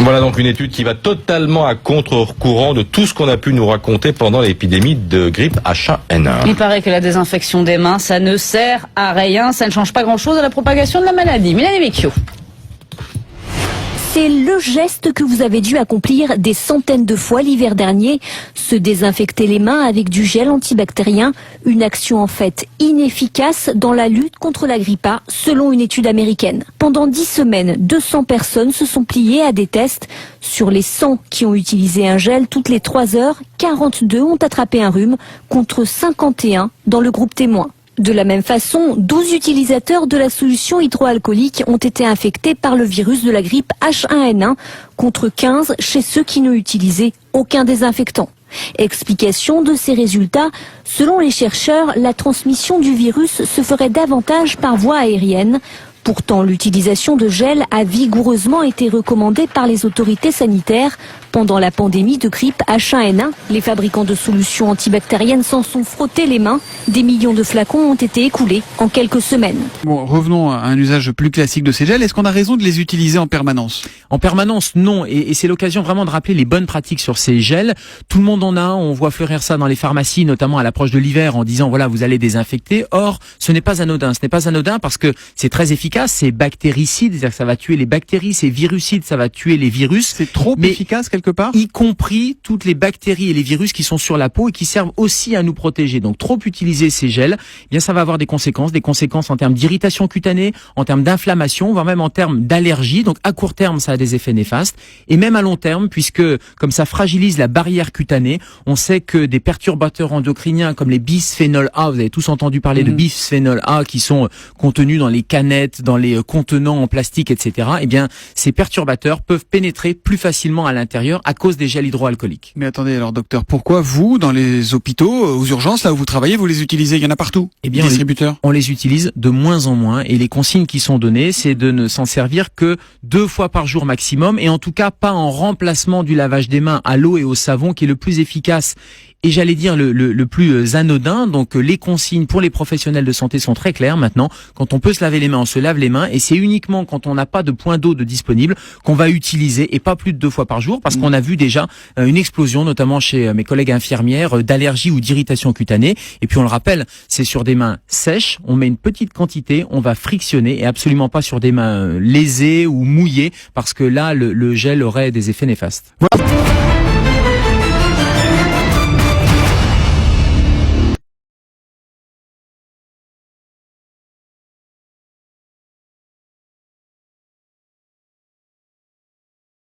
Voilà donc une étude qui va totalement à contre-courant de tout ce qu'on a pu nous raconter pendant l'épidémie de grippe H1N1. Il paraît que la désinfection des mains, ça ne sert à rien, ça ne change pas grand-chose à la propagation de la maladie. Mélanie Vecchio. C'est le geste que vous avez dû accomplir des centaines de fois l'hiver dernier, se désinfecter les mains avec du gel antibactérien, une action en fait inefficace dans la lutte contre la grippe A, selon une étude américaine. Pendant 10 semaines, 200 personnes se sont pliées à des tests. Sur les 100 qui ont utilisé un gel toutes les 3 heures, 42 ont attrapé un rhume, contre 51 dans le groupe témoin. De la même façon, 12 utilisateurs de la solution hydroalcoolique ont été infectés par le virus de la grippe H1N1 contre 15 chez ceux qui n'ont utilisé aucun désinfectant. Explication de ces résultats, selon les chercheurs, la transmission du virus se ferait davantage par voie aérienne. Pourtant, l'utilisation de gel a vigoureusement été recommandée par les autorités sanitaires. Pendant la pandémie de grippe H1N1, les fabricants de solutions antibactériennes s'en sont frottés les mains. Des millions de flacons ont été écoulés en quelques semaines. Bon, revenons à un usage plus classique de ces gels. Est-ce qu'on a raison de les utiliser en permanence ? En permanence, non. Et c'est l'occasion vraiment de rappeler les bonnes pratiques sur ces gels. Tout le monde en a. On voit fleurir ça dans les pharmacies, notamment à l'approche de l'hiver, en disant voilà, vous allez désinfecter. Or, ce n'est pas anodin. Ce n'est pas anodin parce que c'est très efficace. C'est bactéricide, c'est-à-dire que ça va tuer les bactéries. C'est virucide, ça va tuer les virus. C'est trop efficace quelque part ? Y compris toutes les bactéries et les virus qui sont sur la peau et qui servent aussi à nous protéger. Donc, trop utiliser ces gels, eh bien, ça va avoir des conséquences en termes d'irritation cutanée, en termes d'inflammation, voire même en termes d'allergie. Donc, à court terme, ça a des effets néfastes. Et même à long terme, puisque, comme ça fragilise la barrière cutanée, on sait que des perturbateurs endocriniens comme les bisphénol A, vous avez tous entendu parler de bisphénol A qui sont contenus dans les canettes, dans les contenants en plastique, etc. Eh bien, ces perturbateurs peuvent pénétrer plus facilement à l'intérieur à cause des gels hydroalcooliques. Mais attendez alors docteur, pourquoi vous, dans les hôpitaux, aux urgences, là où vous travaillez, vous les utilisez ? Il y en a partout, eh bien, distributeurs. On les utilise de moins en moins et les consignes qui sont données, c'est de ne s'en servir que 2 fois par jour maximum et en tout cas pas en remplacement du lavage des mains à l'eau et au savon qui est le plus efficace. Et j'allais dire le plus anodin, donc les consignes pour les professionnels de santé sont très claires maintenant. Quand on peut se laver les mains, on se lave les mains et c'est uniquement quand on n'a pas de point d'eau de disponible qu'on va utiliser et pas plus de 2 fois par jour parce qu'on a vu déjà une explosion, notamment chez mes collègues infirmières, d'allergies ou d'irritation cutanée. Et puis on le rappelle, c'est sur des mains sèches, on met une petite quantité, on va frictionner et absolument pas sur des mains lésées ou mouillées parce que là, le gel aurait des effets néfastes. Voilà.